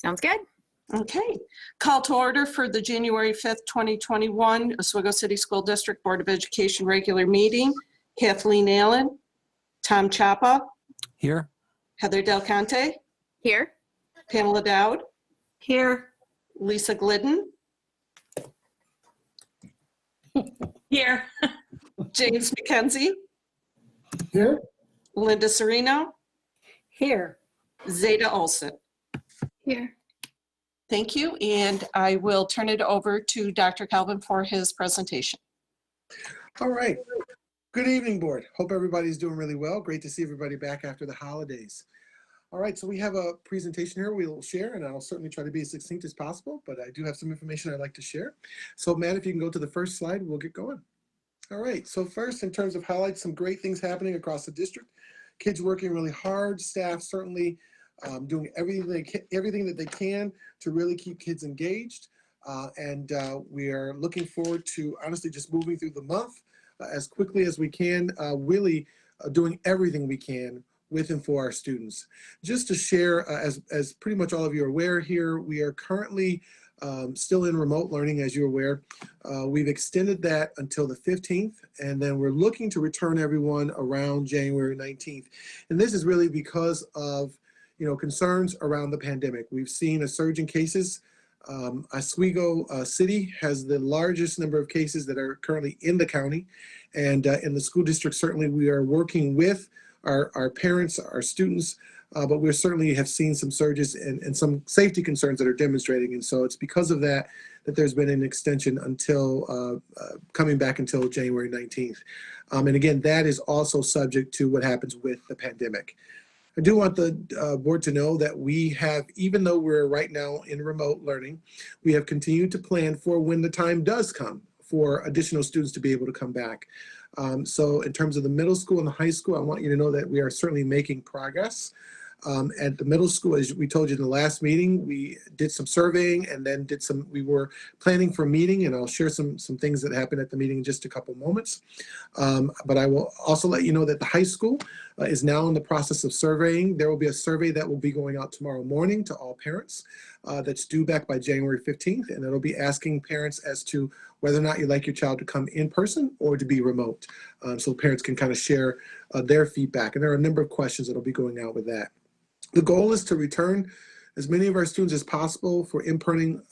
Sounds good. Okay. Call to order for the January 5th, 2021 Oswego City School District Board of Education regular meeting. Kathleen Allen, Tom Chapa, Here. Heather Del Conte, Here. Pamela Dowd, Here. Lisa Glidden, Here. James McKenzie, Here. Linda Serino, Here. Zeta Olson. Here. Thank you, and I will turn it over to Dr. Calvin for his presentation. All right. Good evening, board. Hope everybody's doing really well. Great to see everybody back after the holidays. All right, so we have a presentation here we'll share, and I'll certainly try to be as succinct as possible, but I do have some information I'd like to share. So Matt, if you can go to the first slide, we'll get going. All right, so first, in terms of highlights, some great things happening across the district. Kids working really hard, staff certainly doing everything that they can to really keep kids engaged. We are looking forward to honestly just moving through the month as quickly as we can, really doing everything we can with and for our students. Just to share, as pretty much all of you are aware here, we are currently still in remote learning, as you're aware. We've extended that until the 15th, and then we're looking to return everyone around January 19th. And this is really because of concerns around the pandemic. We've seen a surge in cases. Oswego City has the largest number of cases that are currently in the county, and in the school district, certainly we are working with our parents, our students, but we certainly have seen some surges and some safety concerns that are demonstrating, and so it's because of that there's been an extension until coming back until January 19th. And again, that is also subject to what happens with the pandemic. I do want the board to know that we have, even though we're right now in remote learning, we have continued to plan for when the time does come for additional students to be able to come back. So in terms of the middle school and the high school, I want you to know that we are certainly making progress. At the middle school, as we told you in the last meeting, we did some surveying and then we were planning for a meeting, and I'll share some things that happened at the meeting in just a couple moments. But I will also let you know that the high school is now in the process of surveying. There will be a survey that will be going out tomorrow morning to all parents that's due back by January 15th, and it'll be asking parents as to whether or not you'd like your child to come in person or to be remote. So parents can kind of share their feedback, and there are a number of questions that'll be going out with that. The goal is to return as many of our students as possible for in-person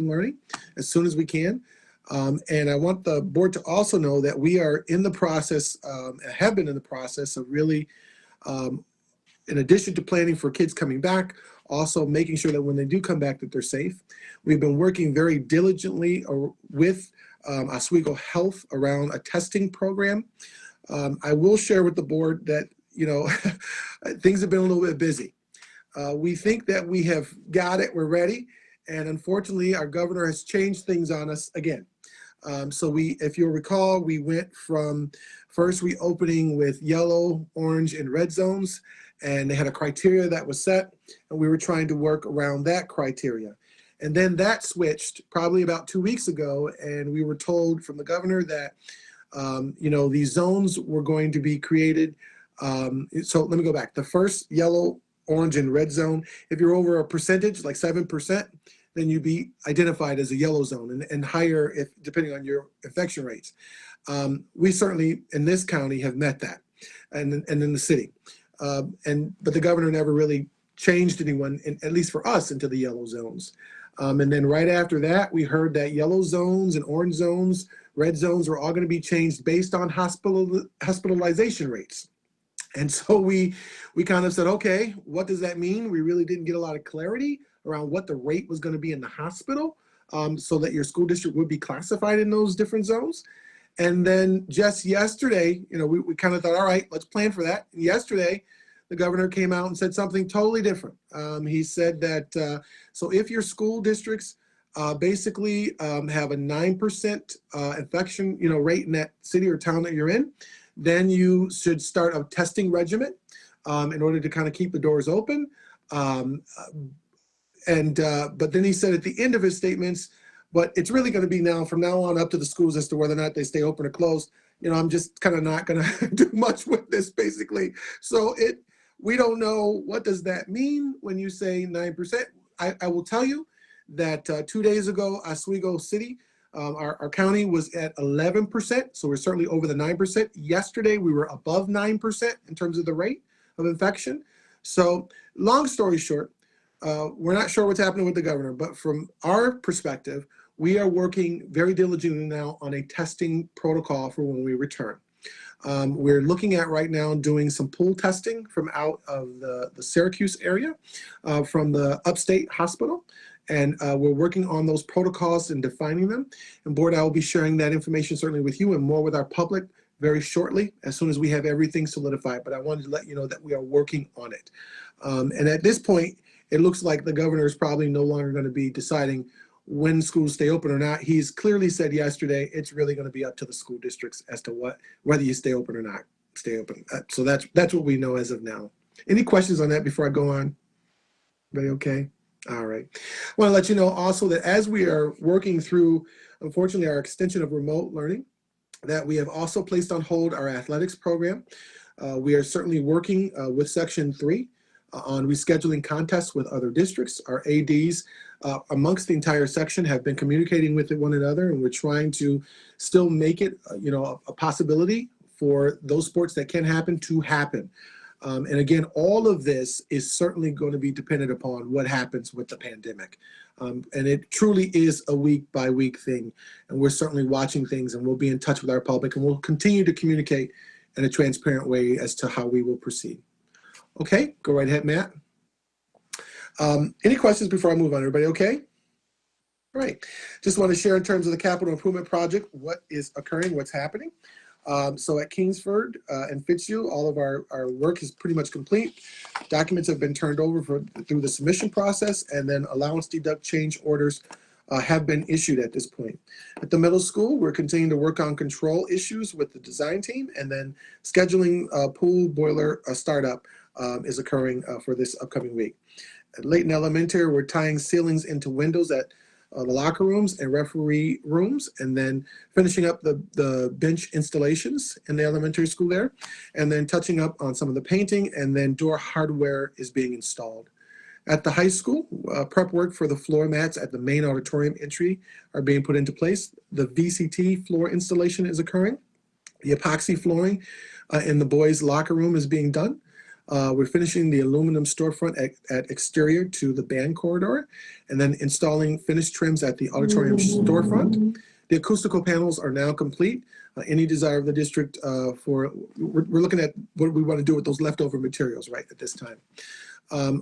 learning as soon as we can. And I want the board to also know that we are in the process, have been in the process of really, in addition to planning for kids coming back, also making sure that when they do come back that they're safe. We've been working very diligently with Oswego Health around a testing program. I will share with the board that things have been a little bit busy. We think that we have got it, we're ready, and unfortunately our governor has changed things on us again. So if you'll recall, we went from first reopening with yellow, orange, and red zones, and they had a criteria that was set, and we were trying to work around that criteria. And then that switched probably about 2 weeks ago, and we were told from the governor that these zones were going to be created. So let me go back. The first yellow, orange, and red zone, if you're over a percentage, like 7%, then you'd be identified as a yellow zone and higher depending on your infection rates. We certainly in this county have met that and in the city. But the governor never really changed anyone, at least for us, into the yellow zones. And then right after that, we heard that yellow zones and orange zones, red zones were all going to be changed based on hospitalization rates. And so we kind of said, okay, what does that mean? We really didn't get a lot of clarity around what the rate was going to be in the hospital, so that your school district would be classified in those different zones. And then just yesterday, we kind of thought, all right, let's plan for that. And yesterday, the governor came out and said something totally different. He said that, so if your school districts basically have a 9% infection rate in that city or town that you're in, then you should start a testing regimen in order to kind of keep the doors open. But then he said at the end of his statements, but it's really going to be now from now on up to the schools as to whether or not they stay open or closed. I'm just kind of not going to do much with this basically. So we don't know, what does that mean when you say 9%? I will tell you that 2 days ago, Oswego City, our county was at 11%, so we're certainly over the 9%. Yesterday, we were above 9% in terms of the rate of infection. So long story short, we're not sure what's happening with the governor, but from our perspective, we are working very diligently now on a testing protocol for when we return. We're looking at right now doing some pool testing from out of the Syracuse area, from the upstate hospital. And we're working on those protocols and defining them. And board, I will be sharing that information certainly with you and more with our public very shortly, as soon as we have everything solidified. But I wanted to let you know that we are working on it. And at this point, it looks like the governor is probably no longer going to be deciding when schools stay open or not. He's clearly said yesterday, it's really going to be up to the school districts as to whether you stay open or not stay open. So that's what we know as of now. Any questions on that before I go on? Everybody okay? All right. I want to let you know also that as we are working through, unfortunately, our extension of remote learning, that we have also placed on hold our athletics program. We are certainly working with Section 3 on rescheduling contests with other districts. Our ADs amongst the entire section have been communicating with one another, and we're trying to still make it, a possibility for those sports that can happen to happen. And again, all of this is certainly going to be dependent upon what happens with the pandemic. And it truly is a week by week thing. And we're certainly watching things, and we'll be in touch with our public, and we'll continue to communicate in a transparent way as to how we will proceed. Okay, go right ahead, Matt. Any questions before I move on? Everybody okay? All right. Just want to share in terms of the capital improvement project, what is occurring, what's happening. So at Kingsford and Fitzhugh, all of our work is pretty much complete. Documents have been turned over through the submission process, and then allowance deduct change orders have been issued at this point. At the middle school, we're continuing to work on control issues with the design team, and then scheduling pool boiler startup is occurring for this upcoming week. At Layton Elementary, we're tying ceilings into windows at the locker rooms and referee rooms, and then finishing up the bench installations in the elementary school there, and then touching up on some of the painting, and then door hardware is being installed. At the high school, prep work for the floor mats at the main auditorium entry are being put into place. The VCT floor installation is occurring. The epoxy flooring in the boys' locker room is being done. We're finishing the aluminum storefront at exterior to the band corridor, and then installing finished trims at the auditorium storefront. The acoustical panels are now complete. Any desire of the district we're looking at what we want to do with those leftover materials right at this time.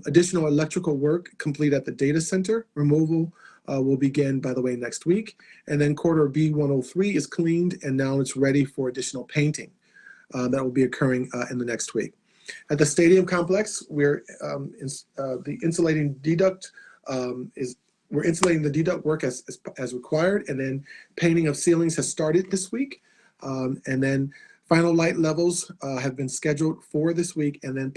Additional electrical work complete at the data center. Removal will begin, by the way, next week. And then corridor B103 is cleaned, and now it's ready for additional painting that will be occurring in the next week. At the stadium complex, we're insulating the deduct work as required, and then painting of ceilings has started this week, and then final light levels have been scheduled for this week, and then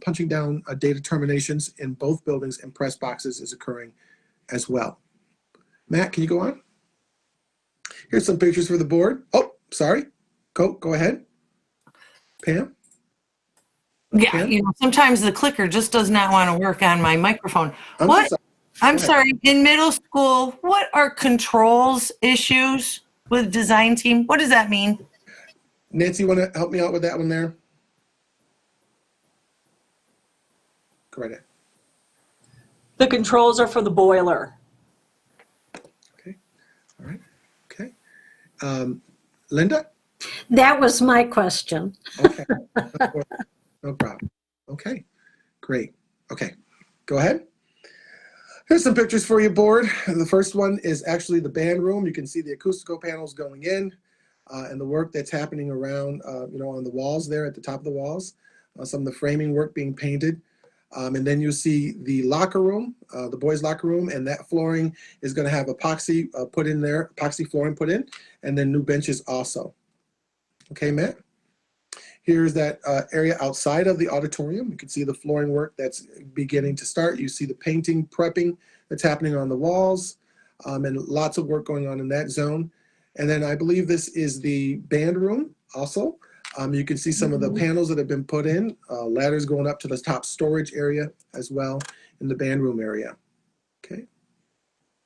punching down data terminations in both buildings and press boxes is occurring as well. Matt, can you go on? Here's some pictures for the board. Oh, sorry. Go ahead. Pam? Yeah, sometimes the clicker just does not want to work on my microphone. I'm sorry, in middle school, what are controls issues with design team? What does that mean? Nancy, you want to help me out with that one there? Go right ahead. The controls are for the boiler. Okay, all right, okay. Linda? That was my question. Okay, no problem. Okay, great. Okay, go ahead. Here's some pictures for you, board. The first one is actually the band room. You can see the acoustical panels going in and the work that's happening around, on the walls there at the top of the walls. Some of the framing work being painted. And then you see the locker room, the boys' locker room, and that flooring is going to have epoxy put in there, epoxy flooring put in, and then new benches also. Okay, Matt? Here's that area outside of the auditorium. You can see the flooring work that's beginning to start. You see the painting, prepping that's happening on the walls, and lots of work going on in that zone. And then I believe this is the band room also. You can see some of the panels that have been put in, ladders going up to the top storage area as well in the band room area. Okay.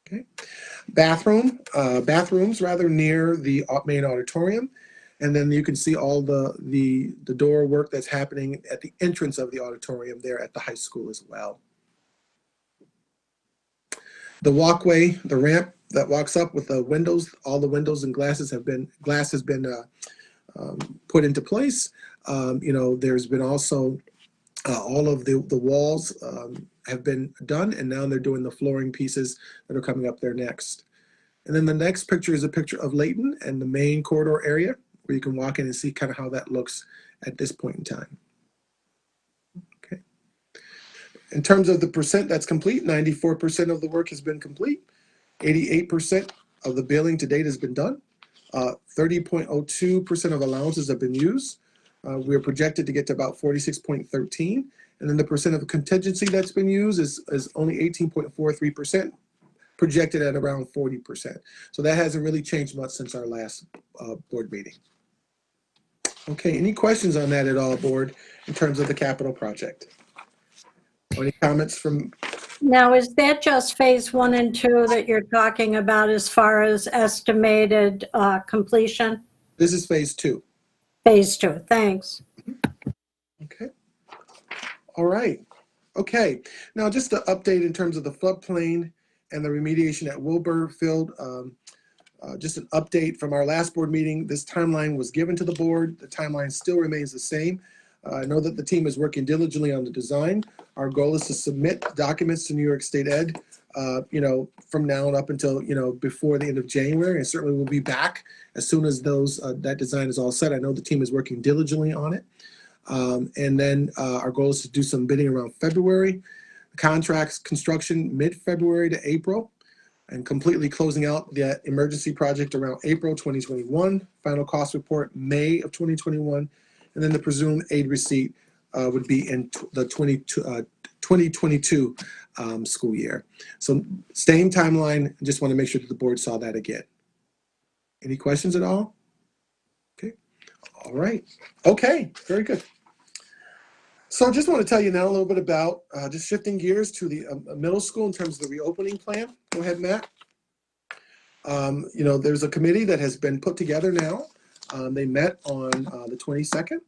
Okay. Bathrooms rather near the main auditorium. And then you can see all the door work that's happening at the entrance of the auditorium there at the high school as well. The walkway, the ramp that walks up with the windows, all the windows and glass has been put into place. There's been also all of the walls have been done, and now they're doing the flooring pieces that are coming up there next. And then the next picture is a picture of Layton and the main corridor area, where you can walk in and see kind of how that looks at this point in time. Okay. In terms of the percent that's complete, 94% of the work has been complete. 88% of the billing to date has been done. 30.02% of allowances have been used. We are projected to get to about 46.13. And then the percent of contingency that's been used is only 18.43%, projected at around 40%. So that hasn't really changed much since our last board meeting. Okay, any questions on that at all, board, in terms of the capital project? Or any comments from? Now, is that just phase 1 and 2 that you're talking about as far as estimated completion? This is phase 2. Phase 2, thanks. Okay. All right. Okay. Now, just to update in terms of the floodplain and the remediation at Wilbur Field, just an update from our last board meeting. This timeline was given to the board. The timeline still remains the same. I know that the team is working diligently on the design. Our goal is to submit documents to New York State Ed, from now on up until, before the end of January. And certainly we'll be back as soon as that design is all set. I know the team is working diligently on it. And then our goal is to do some bidding around February. Contracts construction mid-February to April, and completely closing out the emergency project around April 2021. Final cost report May of 2021. And then the presumed aid receipt would be in the 2022 school year. So same timeline. Just want to make sure that the board saw that again. Any questions at all? Okay. All right. Okay. Very good. So I just want to tell you now a little bit about just shifting gears to the middle school in terms of the reopening plan. Go ahead, Matt. There's a committee that has been put together now. They met on the 22nd.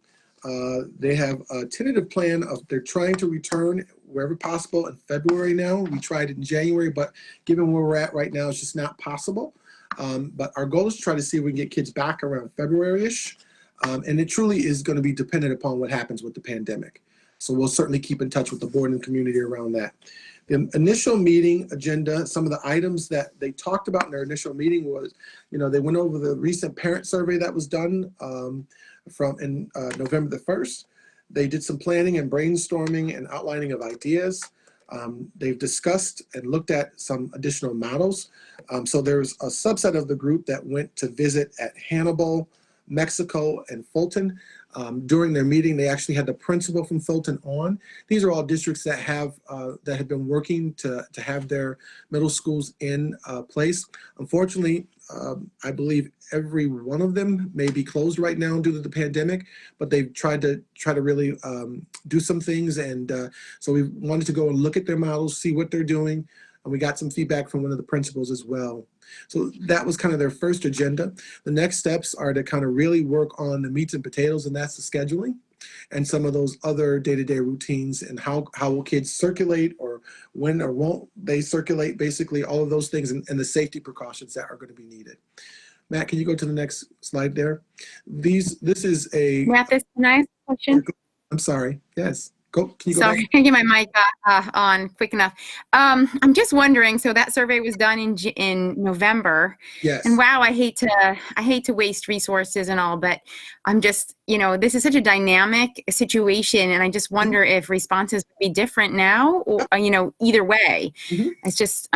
They have a tentative plan of they're trying to return wherever possible in February now. We tried it in January, but given where we're at right now, it's just not possible. But our goal is to try to see if we can get kids back around February-ish. And it truly is going to be dependent upon what happens with the pandemic. So we'll certainly keep in touch with the board and community around that. The initial meeting agenda, some of the items that they talked about in their initial meeting was, they went over the recent parent survey that was done from November the 1st. They did some planning and brainstorming and outlining of ideas. They've discussed and looked at some additional models. So there's a subset of the group that went to visit at Hannibal, Mexico, and Fulton. During their meeting, they actually had the principal from Fulton on. These are all districts that have been working to have their middle schools in place. Unfortunately, I believe every one of them may be closed right now due to the pandemic, but they've tried to really do some things. And so we wanted to go and look at their models, see what they're doing. And we got some feedback from one of the principals as well. So that was kind of their first agenda. The next steps are to kind of really work on the meats and potatoes, and that's the scheduling and some of those other day-to-day routines and how will kids circulate, or when or won't they circulate, basically all of those things, and the safety precautions that are going to be needed. Matt, can you go to the next slide there? This is a... Mathis, can I ask a question? I'm sorry. Yes. Go. Can you go Sorry, back? I can't get my mic on quick enough. I'm just wondering, so that survey was done in November. Yes. And wow, I hate to waste resources and all, but I'm just, this is such a dynamic situation, and I just wonder if responses would be different now, or, either way. Mm-hmm. It's just,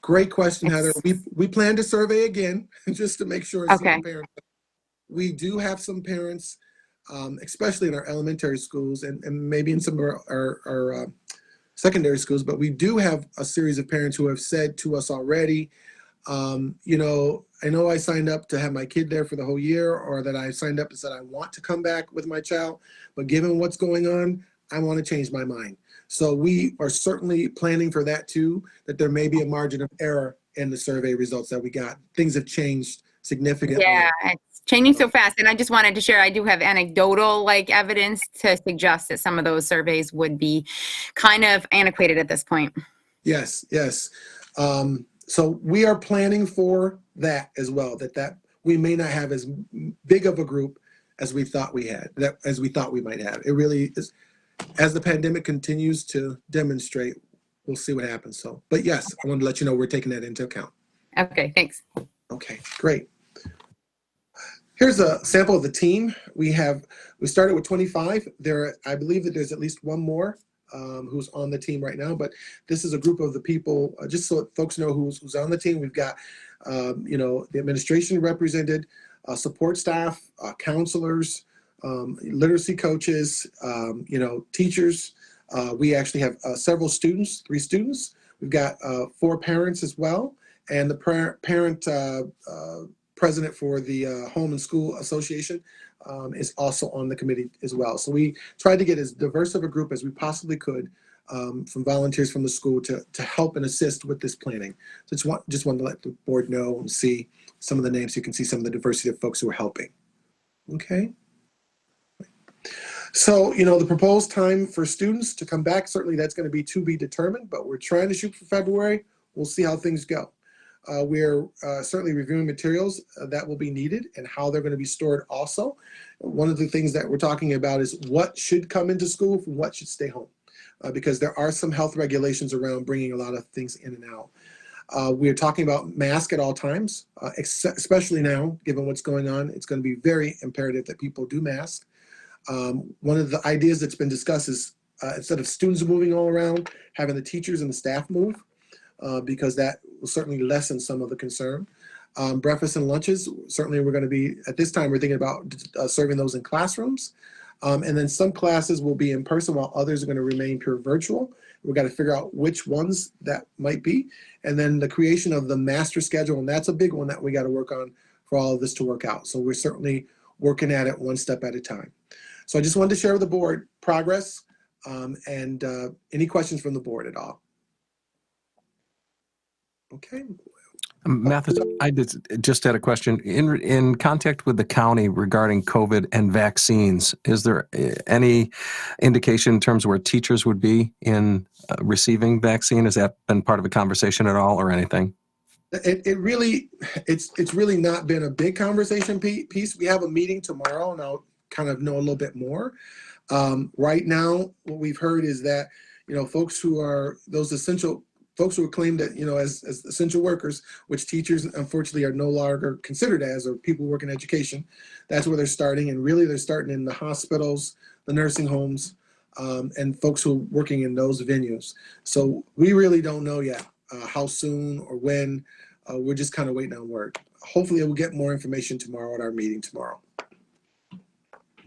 Great question, Heather. We plan to survey again just to make sure it's Okay. not parents. We do have some parents, especially in our elementary schools and maybe in some of our secondary schools, but we do have a series of parents who have said to us already, I know I signed up to have my kid there for the whole year, or that I signed up and said I want to come back with my child, but given what's going on, I want to change my mind. So we are certainly planning for that too, that there may be a margin of error in the survey results that we got. Things have changed significantly. Yeah, it's changing so fast. And I just wanted to share, I do have anecdotal like evidence to suggest that some of those surveys would be kind of antiquated at this point. Yes, yes. So we are planning for that as well, that we may not have as big of a group as we thought we had, as we thought we might have. It really is, as the pandemic continues to demonstrate, we'll see what happens. So, but yes, I wanted to let you know we're taking that into account. Okay, thanks. Okay, great. Here's a sample of the team. We started with 25. I believe that there's at least one more who's on the team right now, but this is a group of the people, just so folks know who's on the team. We've got, the administration represented, support staff, counselors, literacy coaches, teachers. We actually have several students, 3 students. We've got 4 parents as well, and the parent president for the Home and School Association is also on the committee as well. So we tried to get as diverse of a group as we possibly could from volunteers from the school to help and assist with this planning. So just wanted to let the board know and see some of the names. You can see some of the diversity of folks who are helping. Okay. So, the proposed time for students to come back, certainly that's going to be to be determined, but we're trying to shoot for February. We'll see how things go. We're certainly reviewing materials that will be needed and how they're going to be stored also. One of the things that we're talking about is what should come into school and what should stay home, because there are some health regulations around bringing a lot of things in and out. We're talking about masks at all times, especially now, given what's going on. It's going to be very imperative that people do mask. One of the ideas that's been discussed is instead of students moving all around, having the teachers and the staff move, because that will certainly lessen some of the concern. Breakfast and lunches, certainly we're going to be, at this time, we're thinking about serving those in classrooms. And then some classes will be in person while others are going to remain pure virtual. We've got to figure out which ones that might be. And then the creation of the master schedule, and that's a big one that we got to work on for all of this to work out. So we're certainly working at it one step at a time. So I just wanted to share with the board progress and any questions from the board at all. Okay. Mathis, I just had a question. In contact with the county regarding COVID and vaccines, is there any indication in terms of where teachers would be in receiving vaccine? Has that been part of a conversation at all or anything? It's really not been a big conversation piece. We have a meeting tomorrow and I'll kind of know a little bit more. Right now, what we've heard is that, folks who are those essential folks who are claimed that, as essential workers, which teachers unfortunately are no longer considered as, or people who work in education, that's where they're starting. And really they're starting in the hospitals, the nursing homes, and folks who are working in those venues. So we really don't know yet how soon or when. We're just kind of waiting on word. Hopefully we'll get more information tomorrow at our meeting tomorrow.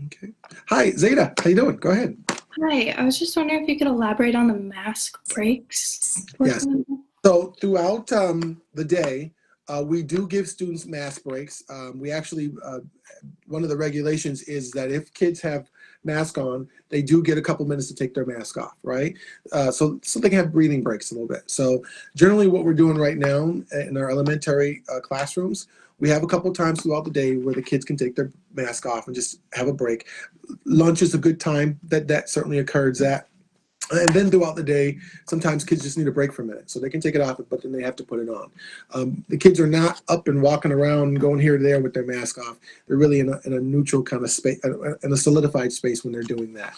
Okay. Hi, Zeta. How you doing? Go ahead. Hi, I was just wondering if you could elaborate on the mask breaks. Yes. So throughout the day, we do give students mask breaks. We actually, one of the regulations is that if kids have mask on, they do get a couple minutes to take their mask off, right? So they can have breathing breaks a little bit. So generally what we're doing right now in our elementary classrooms, we have a couple times throughout the day where the kids can take their mask off and just have a break. Lunch is a good time that certainly occurs at. And then throughout the day, sometimes kids just need a break for a minute. So they can take it off, but then they have to put it on. The kids are not up and walking around and going here to there with their mask off. They're really in a neutral kind of space, in a solidified space when they're doing that.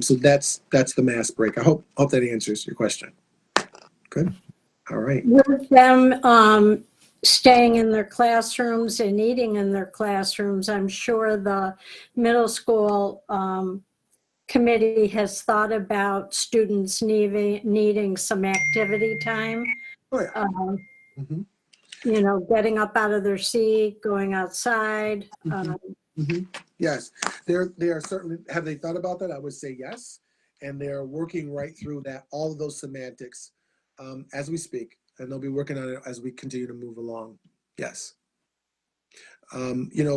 So that's the mask break. I hope that answers your question. Good. All right. With them staying in their classrooms and eating in their classrooms, I'm sure the middle school committee has thought about students needing some activity time. Oh, yeah. Getting up out of their seat, going outside. Yes, they are certainly. Have they thought about that? I would say yes, and they are working right through that, all of those semantics as we speak, and they'll be working on it as we continue to move along. Yes.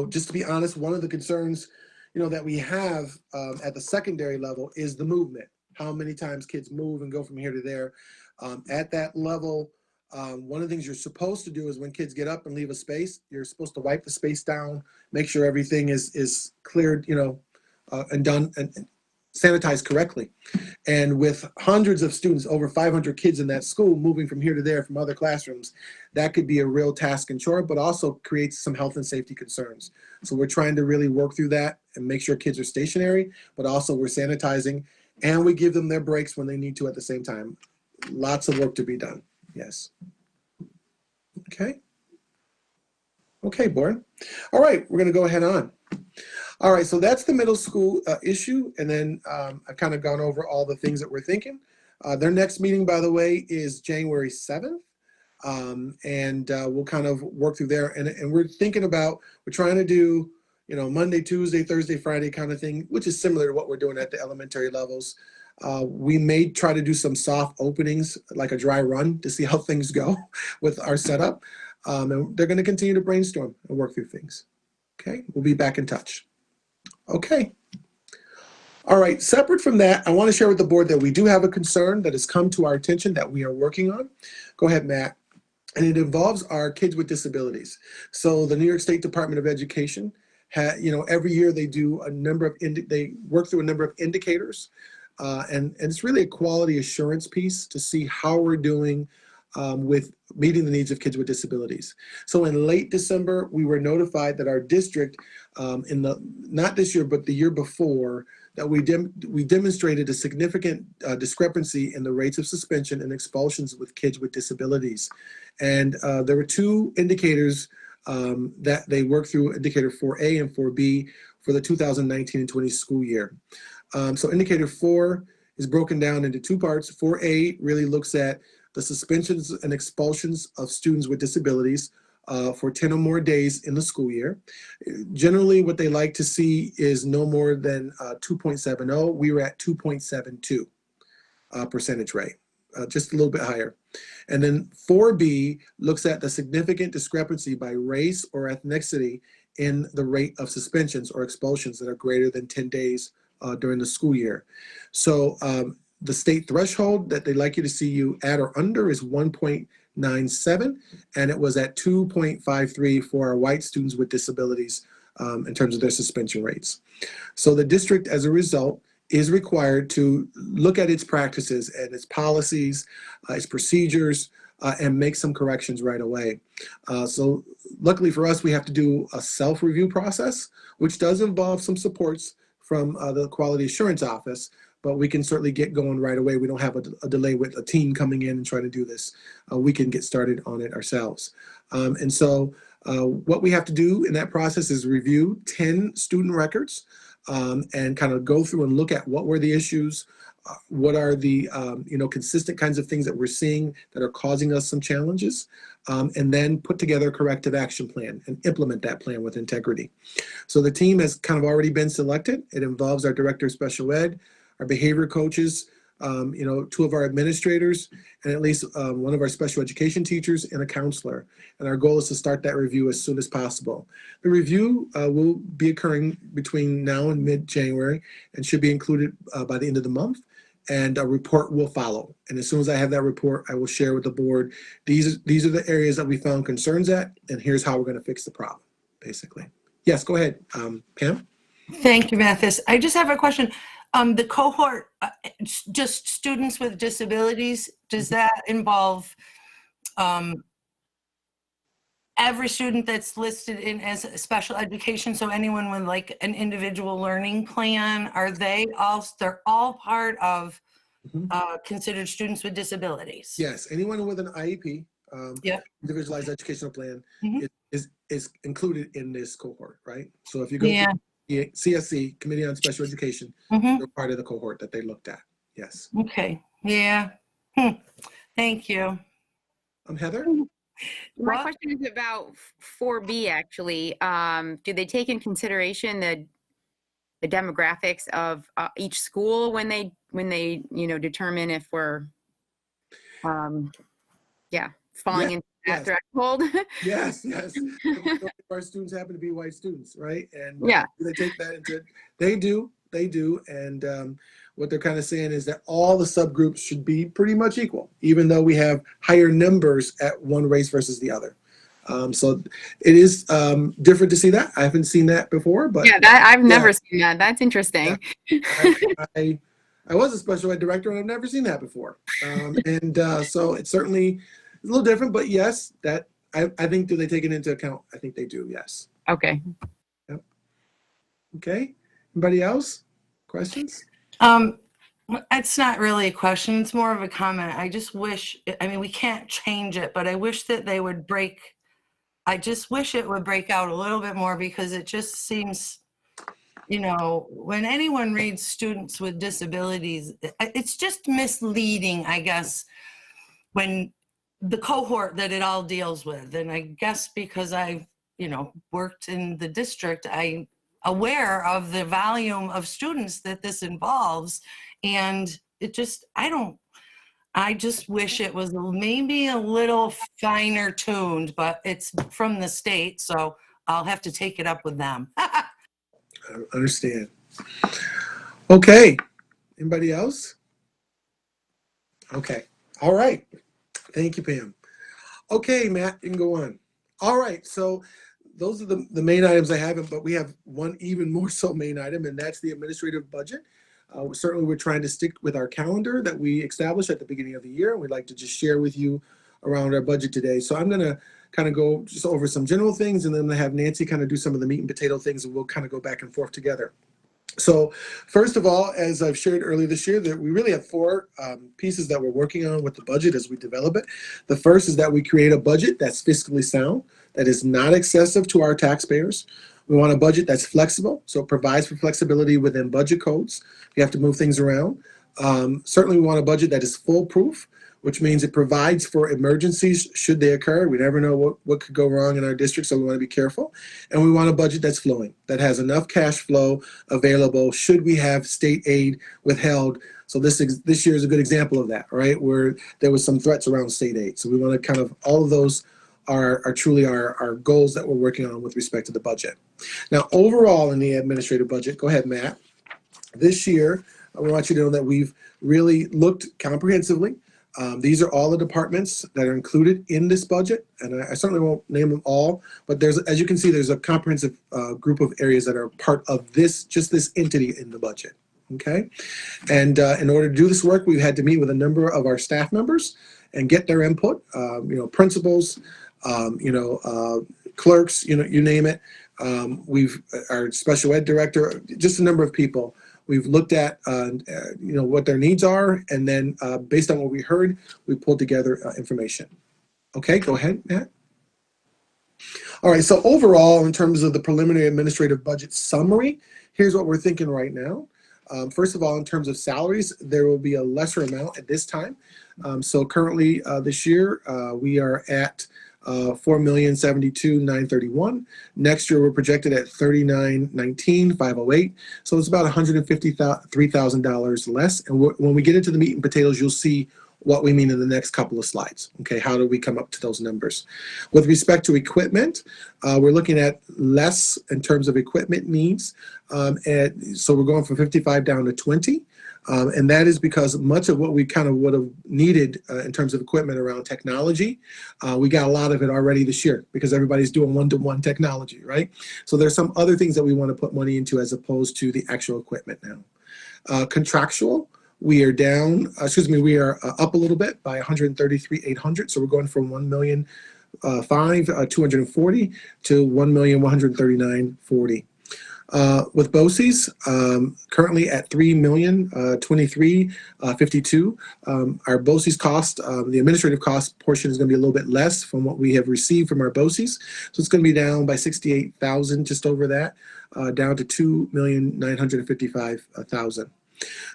Just to be honest, one of the concerns that we have at the secondary level is the movement. how many times kids move and go from here to there. At that level, one of the things you're supposed to do is when kids get up and leave a space, you're supposed to wipe the space down, make sure everything is cleared, and done and sanitized correctly. And with hundreds of students, over 500 kids in that school moving from here to there from other classrooms, that could be a real task and chore, but also creates some health and safety concerns. So we're trying to really work through that and make sure kids are stationary, but also we're sanitizing and we give them their breaks when they need to at the same time. Lots of work to be done. Yes. Okay. Okay, board. All right, we're going to go ahead on. All right, so that's the middle school issue. And then I've kind of gone over all the things that we're thinking. Their next meeting, by the way, is January 7th. And we'll kind of work through there. And we're thinking about, we're trying to do, Monday, Tuesday, Thursday, Friday kind of thing, which is similar to what we're doing at the elementary levels. We may try to do some soft openings, like a dry run, to see how things go with our setup. And they're going to continue to brainstorm and work through things. Okay, we'll be back in touch. Okay. All right, separate from that, I want to share with the board that we do have a concern that has come to our attention that we are working on. Go ahead, Matt. And it involves our kids with disabilities. So the New York State Department of Education, every year they do they work through a number of indicators. And it's really a quality assurance piece to see how we're doing with meeting the needs of kids with disabilities. So in late December, we were notified that our district, not this year, but the year before, that we demonstrated a significant discrepancy in the rates of suspension and expulsions with kids with disabilities. And there were two indicators that they worked through, indicator 4A and 4B, for the 2019 and 20 school year. So indicator 4 is broken down into two parts. 4A really looks at the suspensions and expulsions of students with disabilities for 10 or more days in the school year. Generally, what they like to see is no more than 2.70. We were at 2.72 percentage rate, just a little bit higher. And then 4B looks at the significant discrepancy by race or ethnicity in the rate of suspensions or expulsions that are greater than 10 days during the school year. So the state threshold that they like you to see you at or under is 1.97, and it was at 2.53 for our white students with disabilities in terms of their suspension rates. So the district, as a result, is required to look at its practices and its policies, its procedures, and make some corrections right away. So luckily for us, we have to do a self-review process, which does involve some supports from the Quality Assurance Office, but we can certainly get going right away. We don't have a delay with a team coming in and trying to do this. We can get started on it ourselves. And so what we have to do in that process is review 10 student records and kind of go through and look at what were the issues, what are the consistent kinds of things that we're seeing that are causing us some challenges, and then put together a corrective action plan and implement that plan with integrity. So the team has kind of already been selected. It involves our director of special ed, our behavior coaches, two of our administrators, and at least one of our special education teachers and a counselor. And our goal is to start that review as soon as possible. The review will be occurring between now and mid-January and should be included by the end of the month. And a report will follow. And as soon as I have that report, I will share with the board, these are the areas that we found concerns at, and here's how we're going to fix the problem, basically. Yes, go ahead, Pam. Thank you, Mathis. I just have a question. The cohort, just students with disabilities, does that involve every student that's listed in as a special education? So anyone with like an individual learning plan, they're all part of considered students with disabilities? Yes, anyone with an IEP, individualized educational plan, is included in this cohort, right? So if you go to the CSE, Committee on Special Education, you're part of the cohort that they looked at. Yes. Okay. Yeah. Thank you. Heather? My question is about 4B, actually. Do they take in consideration the demographics of each school when they determine if we're falling into that threshold? Yes. Our students happen to be white students, right? And yeah, they take that into, they do, and what they're kind of saying is that all the subgroups should be pretty much equal, even though we have higher numbers at one race versus the other. So it is different to see that. I haven't seen that before, but Yeah, that I've never seen that. That's interesting. I was a special ed director and I've never seen that before. So it's certainly a little different, but yes, that I think, do they take it into account? I think they do, yes. Okay. Yep. Okay. Anybody else? Questions? It's not really a question. It's more of a comment. I just wish, I mean, we can't change it, but I wish that they would I just wish it would break out a little bit more, because it just seems, you know, when anyone reads students with disabilities, it's just misleading, I guess, when the cohort that it all deals with. And I guess because I've, you know, worked in the district, I'm aware of the volume of students that this involves. And it just, I just wish it was maybe a little finer tuned, but it's from the state, so I'll have to take it up with them. I understand. Okay. Anybody else? Okay. All right. Thank you, Pam. Okay, Matt, you can go on. All right. So those are the main items I have, but we have one even more so main item, and that's the administrative budget. Certainly, we're trying to stick with our calendar that we established at the beginning of the year, and we'd like to just share with you around our budget today. So I'm going to kind of go just over some general things, and then I'm going to have Nancy kind of do some of the meat and potato things, and we'll kind of go back and forth together. So first of all, as I've shared earlier this year, that we really have four pieces that we're working on with the budget as we develop it. The first is that we create a budget that's fiscally sound, that is not excessive to our taxpayers. We want a budget that's flexible, so it provides for flexibility within budget codes. You have to move things around. Certainly, we want a budget that is foolproof, which means it provides for emergencies should they occur. We never know what could go wrong in our district, so we want to be careful. And we want a budget that's flowing, that has enough cash flow available should we have state aid withheld. So this year is a good example of that, right? Where there was some threats around state aid. So we want to kind of, all of those are truly our goals that we're working on with respect to the budget. Now, overall in the administrative budget, go ahead, Matt. This year, I want you to know that we've really looked comprehensively. These are all the departments that are included in this budget, and I certainly won't name them all, but there's, as you can see, there's a comprehensive group of areas that are part of this entity in the budget. Okay, and in order to do this work, we've had to meet with a number of our staff members and get their input. Principals, clerks, you name it. Our special ed director, just a number of people. We've looked at, what their needs are, and then based on what we heard, we pulled together information. Okay, go ahead, Matt. All right, so overall, in terms of the preliminary administrative budget summary, here's what we're thinking right now. First of all, in terms of salaries, there will be a lesser amount at this time. So currently this year, we are at $4,072,931. Next year, we're projected at $39,19,508. So it's about $153,000 less. And when we get into the meat and potatoes, you'll see what we mean in the next couple of slides. Okay, how do we come up to those numbers? With respect to equipment, we're looking at less in terms of equipment needs. And so we're going from 55 down to 20. And that is because much of what we kind of would have needed in terms of equipment around technology, we got a lot of it already this year because everybody's doing one-to-one technology, right? So there's some other things that we want to put money into as opposed to the actual equipment now. Contractual, we are down, we are up a little bit by $133,800. So we're going from $1,005,240 to $1,139,040. With BOCES, currently at $3,023,052. Our BOCES cost, the administrative cost portion is going to be a little bit less from what we have received from our BOCES. So it's going to be down by $68,000, just over that, down to $2,955,000.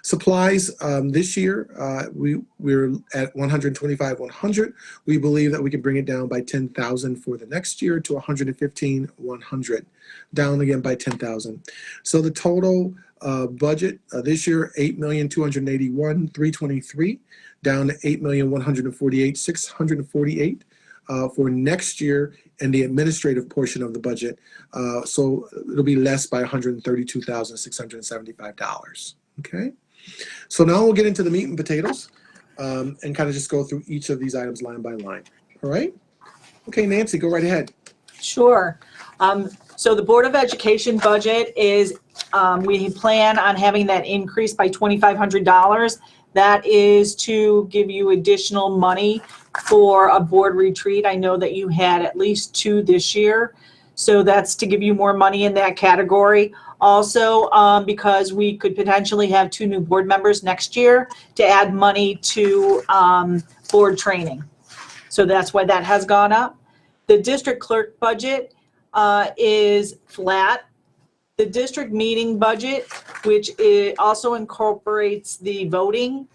Supplies, this year, we're at $125,100. We believe that we can bring it down by $10,000 for the next year to $115,100, down again by $10,000. So the total budget this year, $8,281,323, down to $8,148,648 for next year and the administrative portion of the budget. So it'll be less by $132,675. Okay. So now we'll get into the meat and potatoes and kind of just go through each of these items line by line. All right? Okay, Nancy, go right ahead. Sure. So the Board of Education budget is, we plan on having that increase by $2,500. That is to give you additional money for a board retreat. I know that you had at least 2 this year. So that's to give you more money in that category. Also, because we could potentially have 2 new board members next year to add money to board training. So that's why that has gone up. The district clerk budget is flat. The district meeting budget, which also incorporates the voting,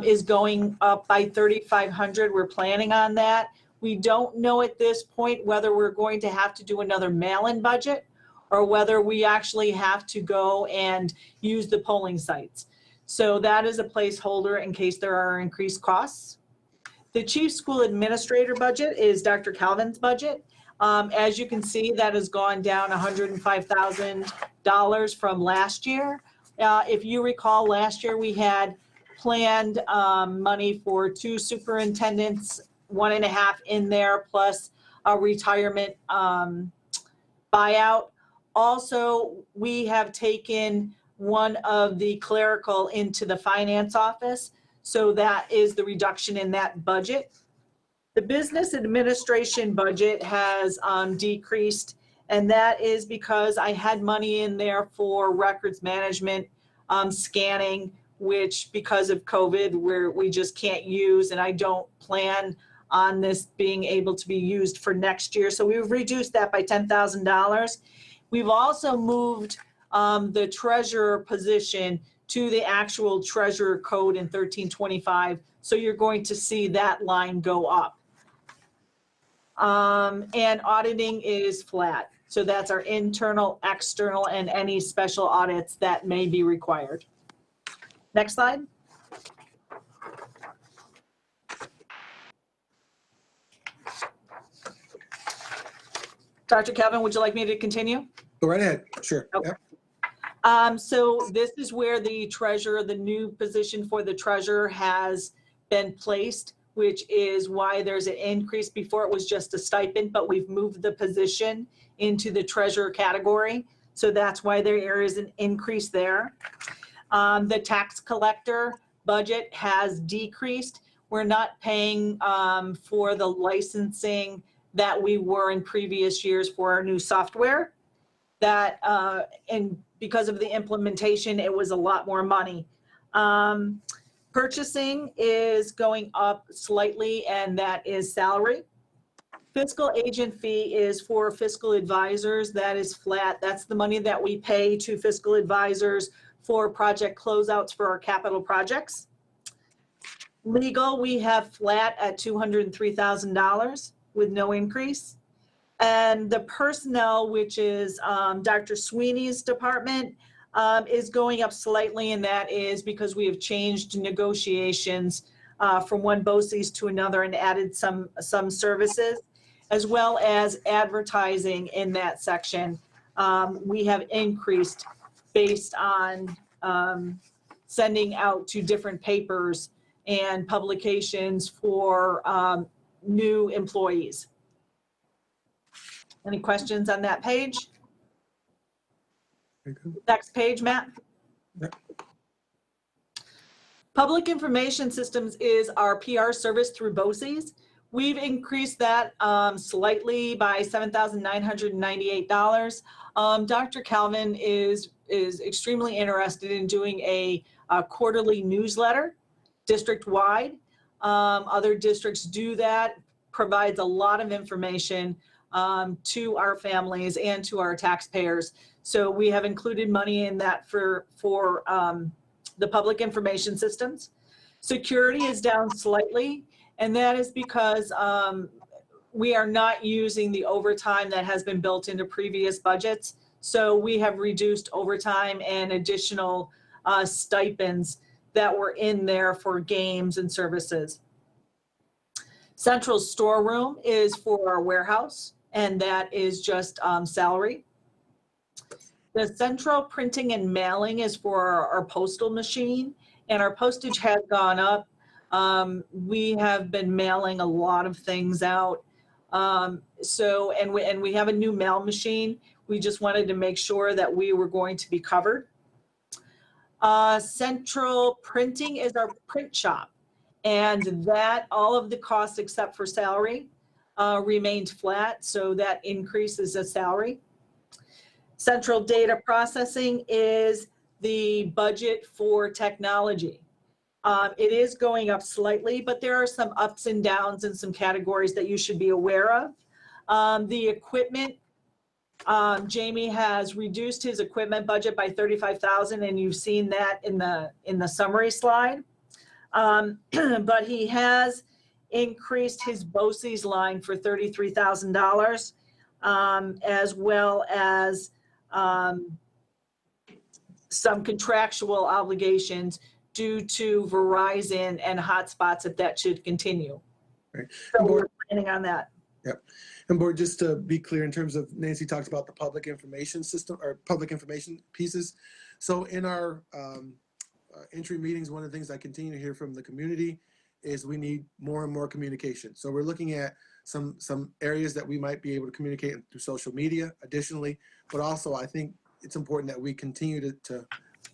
is going up by $3,500. We're planning on that. We don't know at this point whether we're going to have to do another mail-in budget or whether we actually have to go and use the polling sites. So that is a placeholder in case there are increased costs. The chief school administrator budget is Dr. Calvin's budget. As you can see, that has gone down $105,000 from last year. If you recall, last year we had planned money for 2 superintendents, 1.5 in there, plus a retirement buyout. Also, we have taken one of the clerical into the finance office. So that is the reduction in that budget. The business administration budget has decreased, and that is because I had money in there for records management, scanning, which because of COVID, we just can't use, and I don't plan on this being able to be used for next year. So we've reduced that by $10,000. We've also moved the treasurer position to the actual treasurer code in 1325. So you're going to see that line go up. And auditing is flat. So that's our internal, external, and any special audits that may be required. Next slide. Dr. Calvin, would you like me to continue? Go right ahead. Sure. Okay. Yep. So this is where the treasurer, the new position for the treasurer has been placed, which is why there's an increase. Before it was just a stipend, but we've moved the position into the treasurer category. So that's why there is an increase there. The tax collector budget has decreased. We're not paying for the licensing that we were in previous years for our new software. That and because of the implementation, it was a lot more money. Purchasing is going up slightly, and that is salary. Fiscal agent fee is for fiscal advisors. That is flat. That's the money that we pay to fiscal advisors for project closeouts for our capital projects. Legal, we have flat at $203,000 with no increase. And the personnel, which is Dr. Sweeney's department, is going up slightly, and that is because we have changed negotiations from one BOCES to another and added some services, as well as advertising in that section. We have increased based on sending out to different papers and publications for new employees. Any questions on that page? Next page, Matt. Yep. Public Information Systems is our PR service through BOCES. We've increased that slightly by $7,998. Dr. Calvin is extremely interested in doing a quarterly newsletter district-wide. Other districts do that, provides a lot of information to our families and to our taxpayers. So we have included money in that for the public information systems. Security is down slightly, and that is because we are not using the overtime that has been built into previous budgets. So we have reduced overtime and additional stipends that were in there for games and services. Central storeroom is for our warehouse, and that is just salary. The central printing and mailing is for our postal machine, and our postage has gone up. We have been mailing a lot of things out. And we have a new mail machine. We just wanted to make sure that we were going to be covered. Central printing is our print shop, and that all of the costs except for salary remained flat, so that increases the salary. Central data processing is the budget for technology. It is going up slightly, but there are some ups and downs in some categories that you should be aware of. The equipment, Jamie has reduced his equipment budget by $35,000, and you've seen that in the summary slide. But he has increased his BOCES line for $33,000, as well as some contractual obligations due to Verizon and hotspots, if that should continue. Right. So we're planning on that. Yep. And board, just to be clear, in terms of Nancy talks about the public information system or public information pieces. So in our entry meetings, one of the things I continue to hear from the community is we need more and more communication. So we're looking at some areas that we might be able to communicate through social media additionally, but also I think it's important that we continue to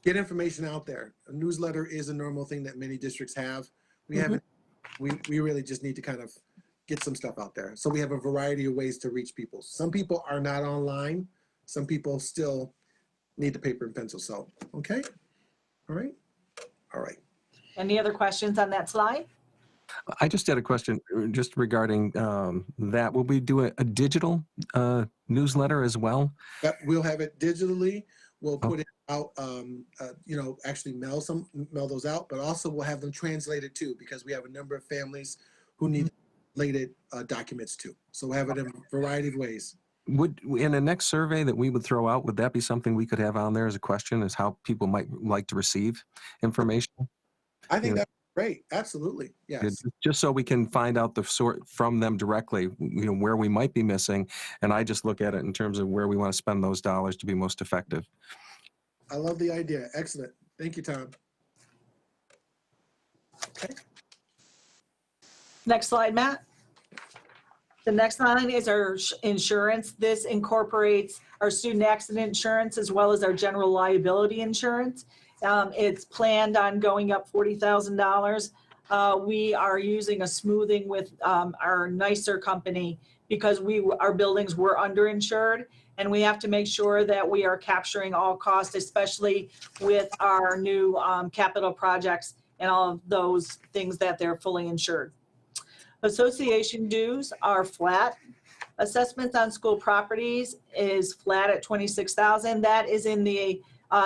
get information out there. A newsletter is a normal thing that many districts have. We haven't, we really just need to kind of get some stuff out there. So we have a variety of ways to reach people. Some people are not online. Some people still need the paper and pencil. So, okay. All right. All right. Any other questions on that slide? I just had a question just regarding that. Will we do a digital newsletter as well? Yep, we'll have it digitally. We'll put it out, actually mail those out, but also we'll have them translated too, because we have a number of families who need related documents too. So we'll have it in a variety of ways. Would, in the next survey that we would throw out, would that be something we could have on there as a question, as how people might like to receive information? I think that's great. Absolutely. Yes. Just so we can find out the sort from them directly, where we might be missing. And I just look at it in terms of where we want to spend those dollars to be most effective. I love the idea. Excellent. Thank you, Tom. Okay. Next slide, Matt. The next line is our insurance. This incorporates our student accident insurance as well as our general liability insurance. It's planned on going up $40,000. We are using a smoothing with our nicer company because our buildings were underinsured, and we have to make sure that we are capturing all costs, especially with our new capital projects and all of those things that they're fully insured. Association dues are flat. Assessments on school properties is flat at $26,000. That is in the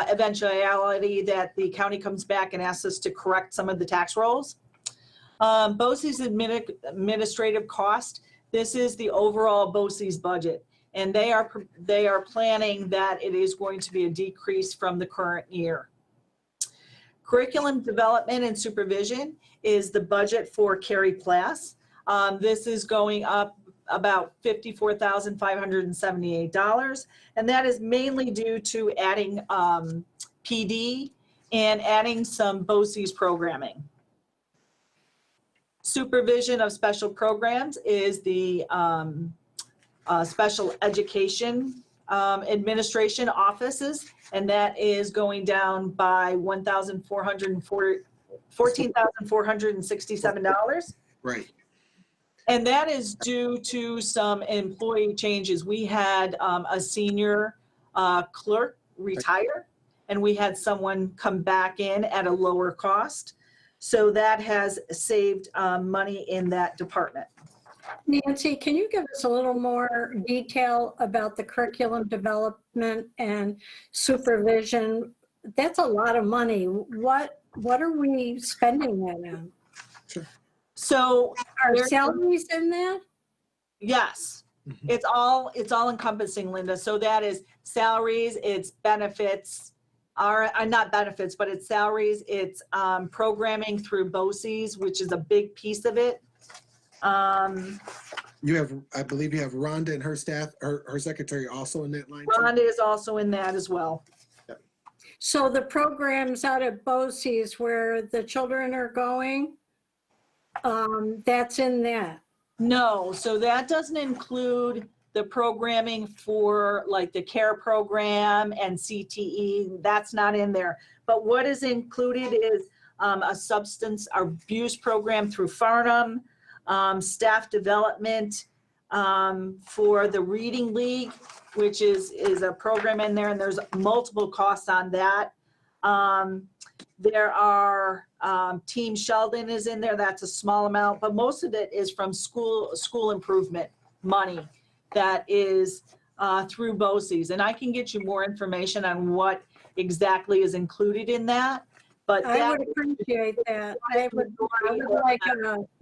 eventuality that the county comes back and asks us to correct some of the tax rolls. BOCES administrative cost. This is the overall BOCES budget, and they are planning that it is going to be a decrease from the current year. Curriculum development and supervision is the budget for Carrie Plass. This is going up about $54,578, and that is mainly due to adding PD and adding some BOCES programming. Supervision of special programs is the special education administration offices, and that is going down by $14,467. Right. And that is due to some employee changes. We had a senior clerk retire, and we had someone come back in at a lower cost. So that has saved money in that department. Nancy, can you give us a little more detail about the curriculum development and supervision? That's a lot of money. What are we spending that on? Sure. So Are salaries in that? yes, it's all encompassing, Linda. So that is salaries, it's benefits, not benefits, but it's salaries, it's programming through BOCES, which is a big piece of it. I believe you have Rhonda and her staff, her secretary also in that line too? Rhonda is also in that as well. So the programs out at BOCES where the children are going, that's in that. No, so that doesn't include the programming for like the CARE program and CTE. That's not in there. But what is included is a substance abuse program through Farnham, staff development for the Reading League, which is a program in there, and there's multiple costs on that. There are Team Sheldon is in there. That's a small amount, but most of it is from school improvement money that is through BOCES. And I can get you more information on what exactly is included in that. But I would appreciate that. I would like,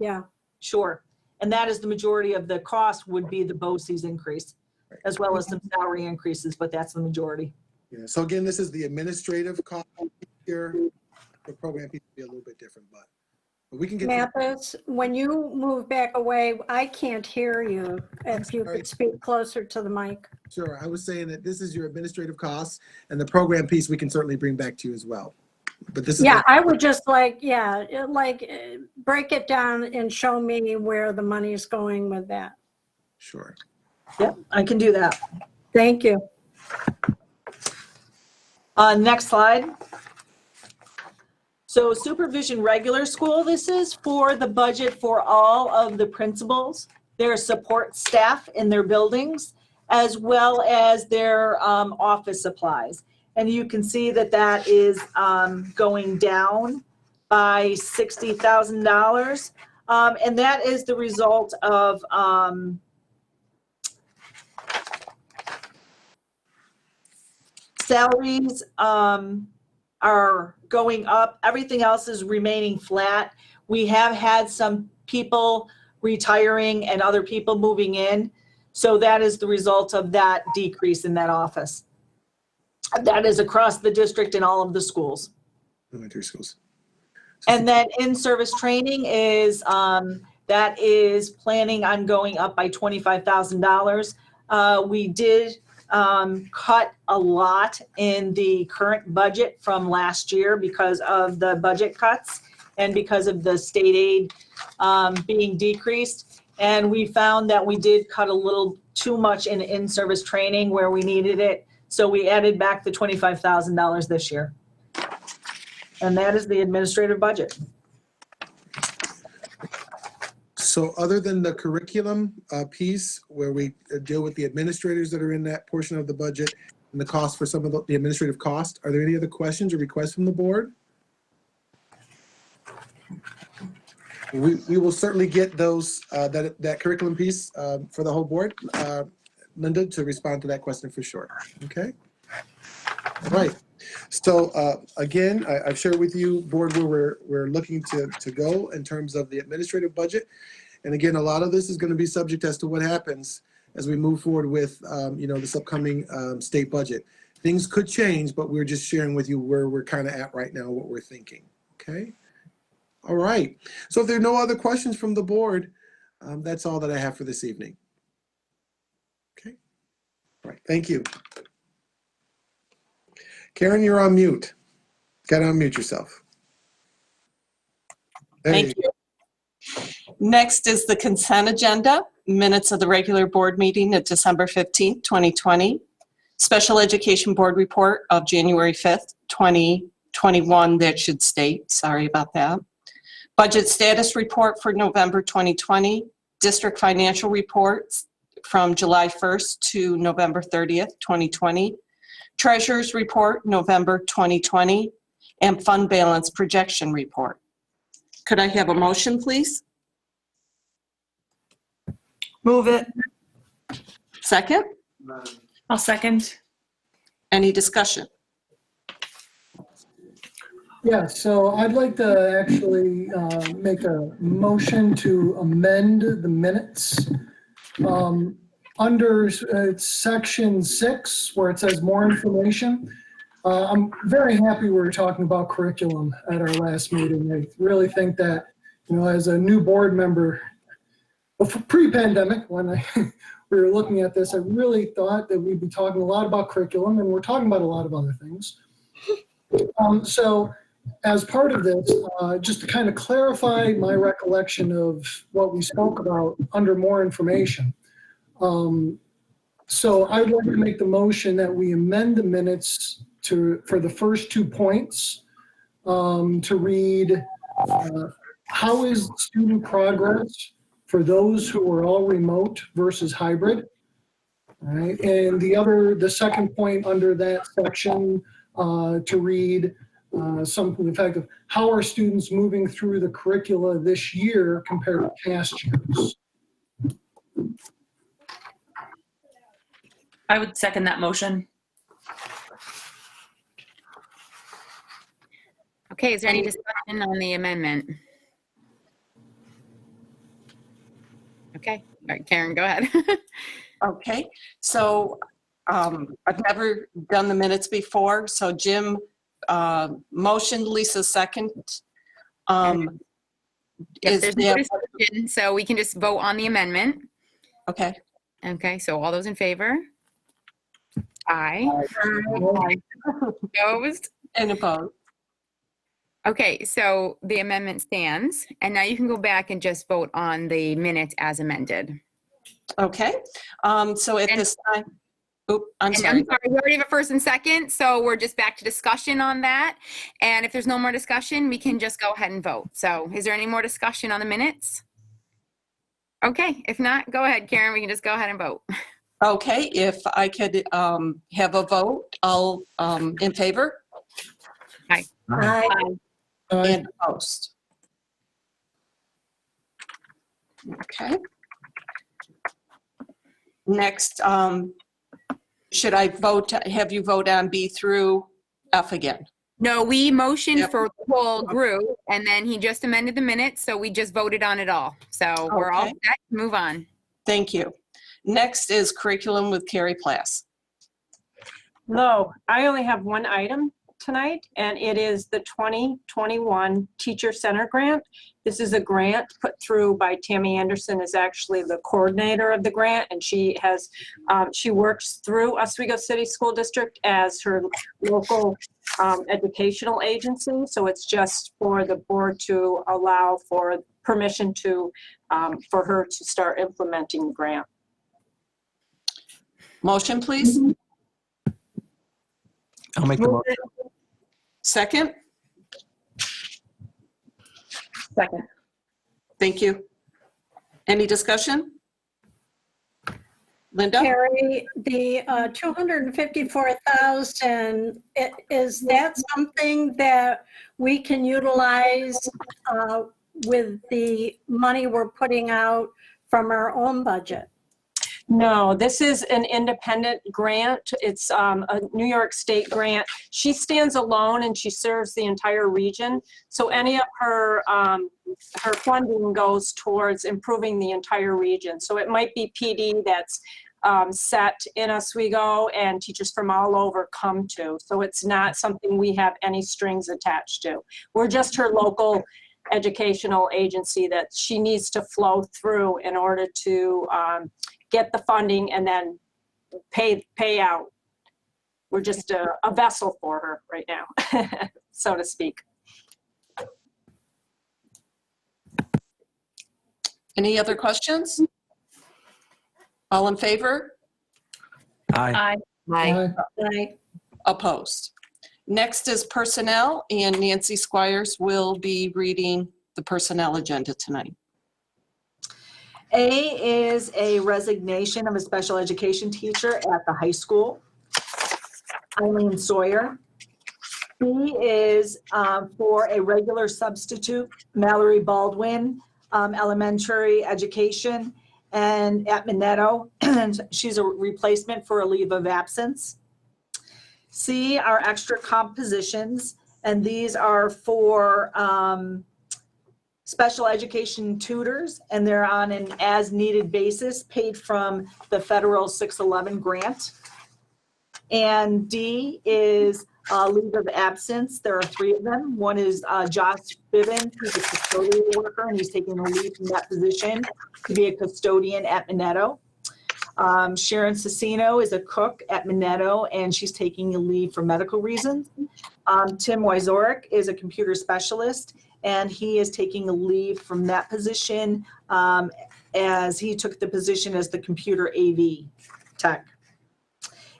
yeah. Sure. And that is the majority of the cost would be the BOCES increase, as well as some salary increases, but that's the majority. Yeah, so again, this is the administrative cost here. The program piece will be a little bit different, but we can get. Mathis, when you move back away, I can't hear you. If you could speak closer to the mic. Sure, I was saying that this is your administrative costs, and the program piece we can certainly bring back to you as well. But this is. Yeah, I would just like, break it down and show me where the money is going with that. Sure. Yep, I can do that. Thank you. Next slide. So supervision regular school, this is for the budget for all of the principals, their support staff in their buildings, as well as their office supplies. And you can see that that is going down by $60,000. And that is the result of salaries are going up. Everything else is remaining flat. We have had some people retiring and other people moving in. So that is the result of that decrease in that office. That is across the district in all of the schools. Elementary schools. And then in-service training is, that is planning on going up by $25,000. We did cut a lot in the current budget from last year because of the budget cuts and because of the state aid being decreased. And we found that we did cut a little too much in in-service training where we needed it. So we added back the $25,000 this year. And that is the administrative budget. So other than the curriculum piece where we deal with the administrators that are in that portion of the budget and the cost for some of the administrative costs, are there any other questions or requests from the board? We will certainly get those, that curriculum piece for the whole board. Linda, to respond to that question for sure. Okay. All right. So again, I've shared with you, board, where we're looking to go in terms of the administrative budget. And again, a lot of this is going to be subject as to what happens as we move forward with, this upcoming state budget. Things could change, but we're just sharing with you where we're kind of at right now, what we're thinking. Okay. All right. So if there are no other questions from the board, that's all that I have for this evening. Okay. All right. Thank you. Karen, you're on mute. Got to unmute yourself. Thank you. Next is the consent agenda, minutes of the regular board meeting of December 15th, 2020. Special Education Board report of January 5th, 2021, that should state, sorry about that. Budget status report for November 2020. District financial reports from July 1st to November 30th, 2020. Treasurer's report, November 2020, and fund balance projection report. Could I have a motion, please? Move it. Second? I'll second. Any discussion? Yeah, so I'd like to actually make a motion to amend the minutes. Under section 6, where it says more information, I'm very happy we were talking about curriculum at our last meeting. I really think that, as a new board member, pre-pandemic, when we were looking at this, I really thought that we'd be talking a lot about curriculum, and we're talking about a lot of other things. So as part of this, just to kind of clarify my recollection of what we spoke about under more information. So I'd like to make the motion that we amend the minutes for the first 2 points to read, how is student progress for those who are all remote versus hybrid? All right, and the second point under that section to read something to the effect of how are students moving through the curricula this year compared to past years? I would second that motion. Okay, is there any discussion on the amendment? Okay, all right, Karen, go ahead. Okay, so I've never done the minutes before, so Jim motioned, Lisa second. Yes, there's no discussion, so we can just vote on the amendment. Okay. Okay, so all those in favor? Aye. Opposed? And opposed. Okay, so the amendment stands, and now you can go back and just vote on the minutes as amended. Okay, so at this time, I'm And sorry. we already have a first and second, so we're just back to discussion on that. And if there's no more discussion, we can just go ahead and vote. So is there any more discussion on the minutes? Okay, if not, go ahead, Karen, we can just go ahead and vote. Okay, if I could have a vote, I'll in favor Aye. and opposed. Okay. Next, should I have you vote on B through F again? No, we motioned Yep. for the whole group, and then he just amended the minutes, so we just voted on it all. So we're all Okay. set, move on. Thank you. Next is curriculum with Carrie Plass. Hello, I only have one item tonight, and it is the 2021 Teacher Center Grant. This is a grant put through by Tammy Anderson, is actually the coordinator of the grant, and she has, she works through Oswego City School District as her local educational agency. So it's just for the board to allow for permission to, for her to start implementing the grant. Motion, please. I'll make the motion. Second. Second. Thank you. Any discussion? Linda? Carrie, the 254,000, is that something that we can utilize with the money we're putting out from our own budget? No, this is an independent grant. It's a New York State grant. She stands alone and she serves the entire region. So any of her her funding goes towards improving the entire region. So it might be PD that's set in Oswego and teachers from all over come to. So it's not something we have any strings attached to. We're just her local educational agency that she needs to flow through in order to get the funding and then pay out. We're just a vessel for her right now, so to speak. Any other questions? All in favor? Aye. Aye. Like, Opposed. Next is personnel, and Nancy Squires will be reading the personnel agenda tonight. A is a resignation of a special education teacher at the high school, Eileen Sawyer. B is for a regular substitute, Mallory Baldwin, elementary education, and at Minetto, and she's a replacement for a leave of absence. C are extra comp positions, and these are for special education tutors, and they're on an as-needed basis paid from the federal 611 grant. And D is leave of absence. There are 3 of them. One is Josh Bivens, who's a custodial worker, and he's taking a leave from that position to be a custodian at Minetto. Sharon Cicino is a cook at Minetto, and she's taking a leave for medical reasons. Tim Wyzorek is a computer specialist, and he is taking a leave from that position as he took the position as the computer AV tech.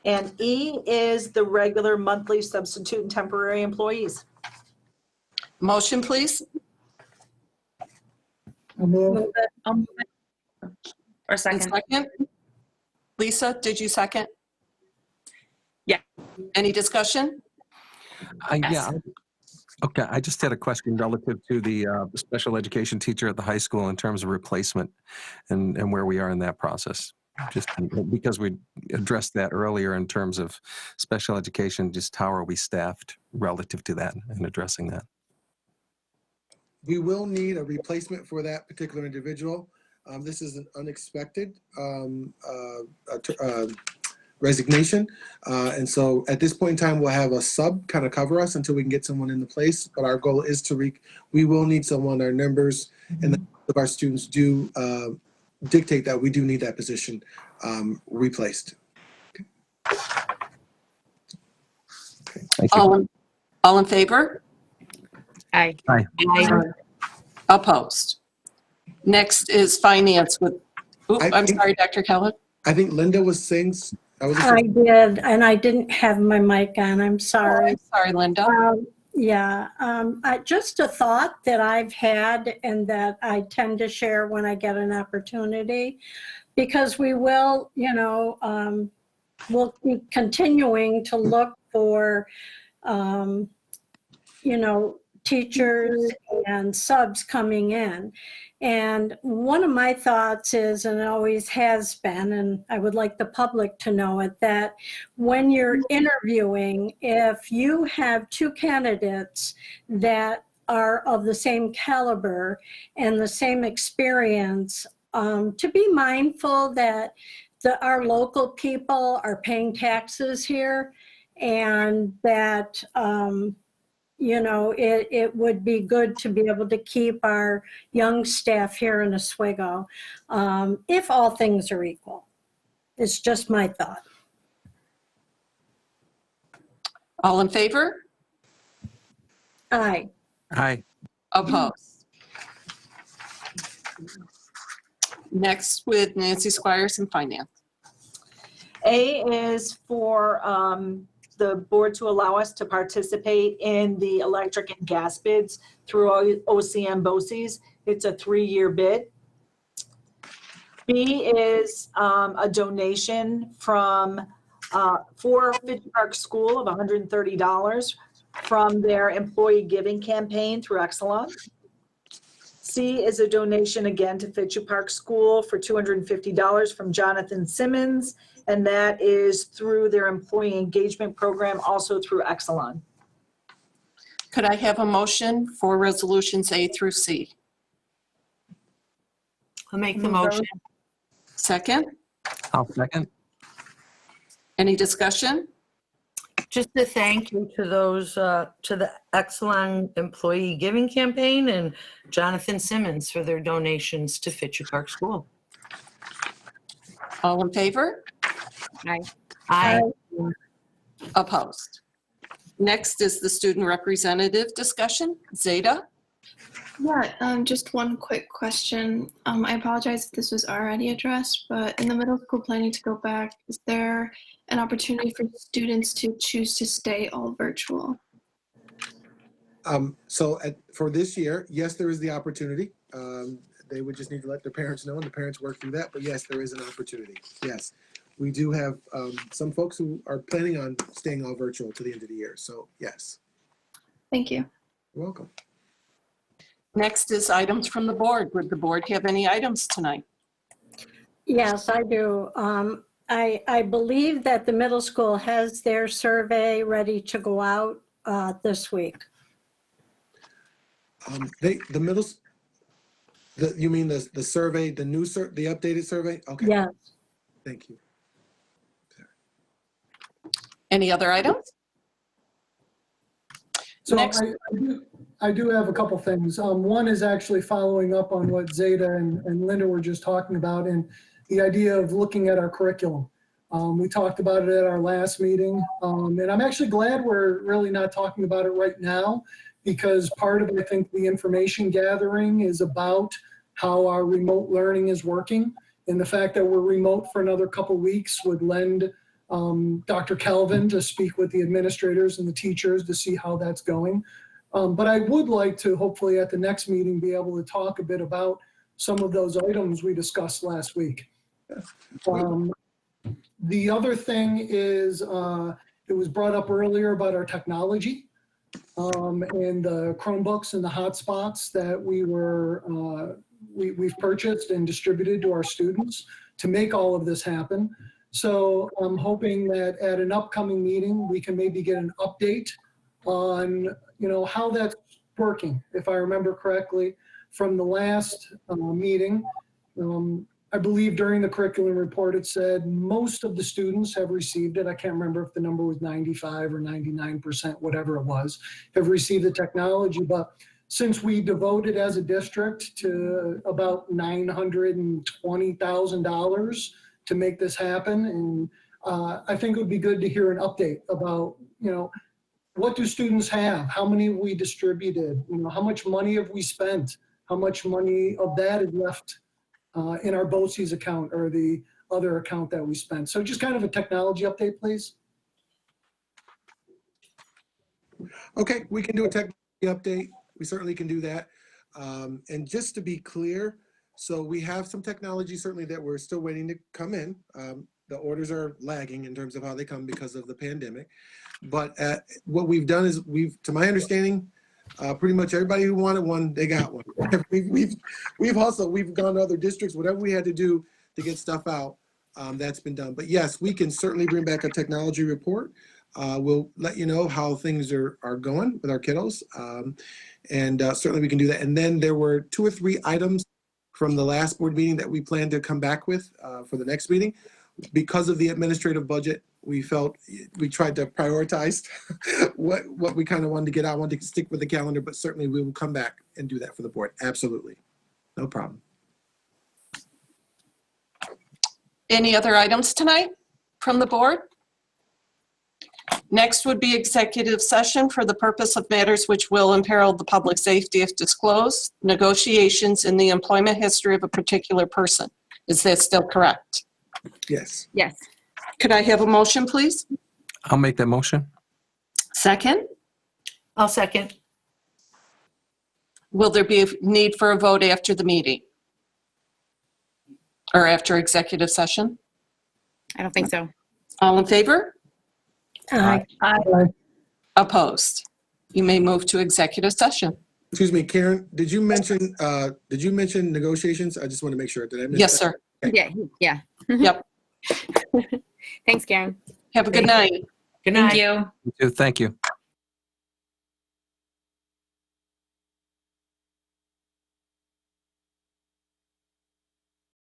And E is the regular monthly substitute and temporary employees. Motion, please. I'll move. Move it. I'll move it. Or And second. second? Lisa, did you second? Yeah. Any discussion? Yeah. Okay, I just had a question relative to the special education teacher at the high school in terms of replacement and where we are in that process. Just because we addressed that earlier in terms of special education, just how are we staffed relative to that and addressing that? We will need a replacement for that particular individual. This is an unexpected resignation. And so at this point in time, we'll have a sub kind of cover us until we can get someone in the place. But our goal is we will need someone. Our numbers and the of our students do dictate that we do need that position replaced. Thank you. All in favor? Aye. Aye. Opposed? Next is finance with, I'm sorry, Dr. Keller. I think Linda was saying. I did, and I didn't have my mic on. I'm sorry. I'm sorry, Linda. Just a thought that I've had and that I tend to share when I get an opportunity, because we will, we'll be continuing to look for, teachers and subs coming in. And one of my thoughts is, and it always has been, and I would like the public to know it, that when you're interviewing, if you have 2 candidates that are of the same caliber and the same experience, to be mindful that our local people are paying taxes here, and that it would be good to be able to keep our young staff here in Oswego, if all things are equal. It's just my thought. All in favor? Aye. Aye. Opposed? Next with Nancy Squires in finance. A is for the board to allow us to participate in the electric and gas bids through OCM BOCES. It's a 3-year bid. B is a donation for Fitch Park School of $130 from their employee giving campaign through Exelon. C is a donation again to Fitch Park School for $250 from Jonathan Simmons, and that is through their employee engagement program, also through Exelon. Could I have a motion for resolutions A through C? I'll make the motion. Second? I'll second. Any discussion? Just a thank you to those, to the Exelon Employee Giving Campaign and Jonathan Simmons for their donations to Fitch Park School. All in favor? Aye. Aye. Opposed? Next is the student representative discussion. Zeta? Yeah, just one quick question. I apologize if this was already addressed, but in the middle school planning to go back, is there an opportunity for students to choose to stay all virtual? For this year, yes, there is the opportunity. They would just need to let their parents know, and the parents work through that. But yes, there is an opportunity. Yes, we do have some folks who are planning on staying all virtual to the end of the year. So yes. Thank you. You're welcome. Next is items from the board. Would the board have any items tonight? Yes, I do. I believe that the middle school has their survey ready to go out this week. You mean the survey, the updated survey? Okay. Yes. Thank you. Any other items? So Next. I do have a couple things. One is actually following up on what Zeta and Linda were just talking about, and the idea of looking at our curriculum. We talked about it at our last meeting, and I'm actually glad we're really not talking about it right now, because part of, I think, the information gathering is about how our remote learning is working, and the fact that we're remote for another couple weeks would lend Dr. Kelvin to speak with the administrators and the teachers to see how that's going. But I would like to hopefully at the next meeting be able to talk a bit about some of those items we discussed last week. The other thing is, it was brought up earlier about our technology and the Chromebooks and the hotspots that we've purchased and distributed to our students to make all of this happen. So I'm hoping that at an upcoming meeting, we can maybe get an update on, how that's working. If I remember correctly from the last meeting, I believe during the curriculum report, it said most of the students have received it. I can't remember if the number was 95 or 99%, whatever it was, have received the technology. But since we devoted as a district to about $920,000 to make this happen, and I think it would be good to hear an update about, what do students have? How many have we distributed? How much money have we spent? How much money of that is left in our BOCES account or the other account that we spent? So just kind of a technology update, please. Okay, we can do a technology update. We certainly can do that. And just to be clear, so we have some technology certainly that we're still waiting to come in. The orders are lagging in terms of how they come because of the pandemic. But what we've done is to my understanding, pretty much everybody who wanted one, they got one. We've gone to other districts, whatever we had to do to get stuff out, that's been done. But yes, we can certainly bring back a technology report. We'll let you know how things are going with our kiddos. And certainly we can do that. And then there were 2 or 3 items from the last board meeting that we plan to come back with for the next meeting. Because of the administrative budget, we tried to prioritize what we kind of wanted to get out. I wanted to stick with the calendar, but certainly we will come back and do that for the board. Absolutely. No problem. Any other items tonight from the board? Next would be executive session for the purpose of matters which will imperil the public safety if disclosed, negotiations in the employment history of a particular person. Is that still correct? Yes. Yes. Could I have a motion, please? I'll make that motion. Second? I'll second. Will there be a need for a vote after the meeting? Or after executive session? I don't think so. All in favor? Aye. Opposed? You may move to executive session. Excuse me, Karen, did you mention negotiations? I just want to make sure. Did I miss Yes, that? sir. Yeah. Yeah. Yep. Thanks, Karen. Have a good night. Good night. Thank you. Thank you.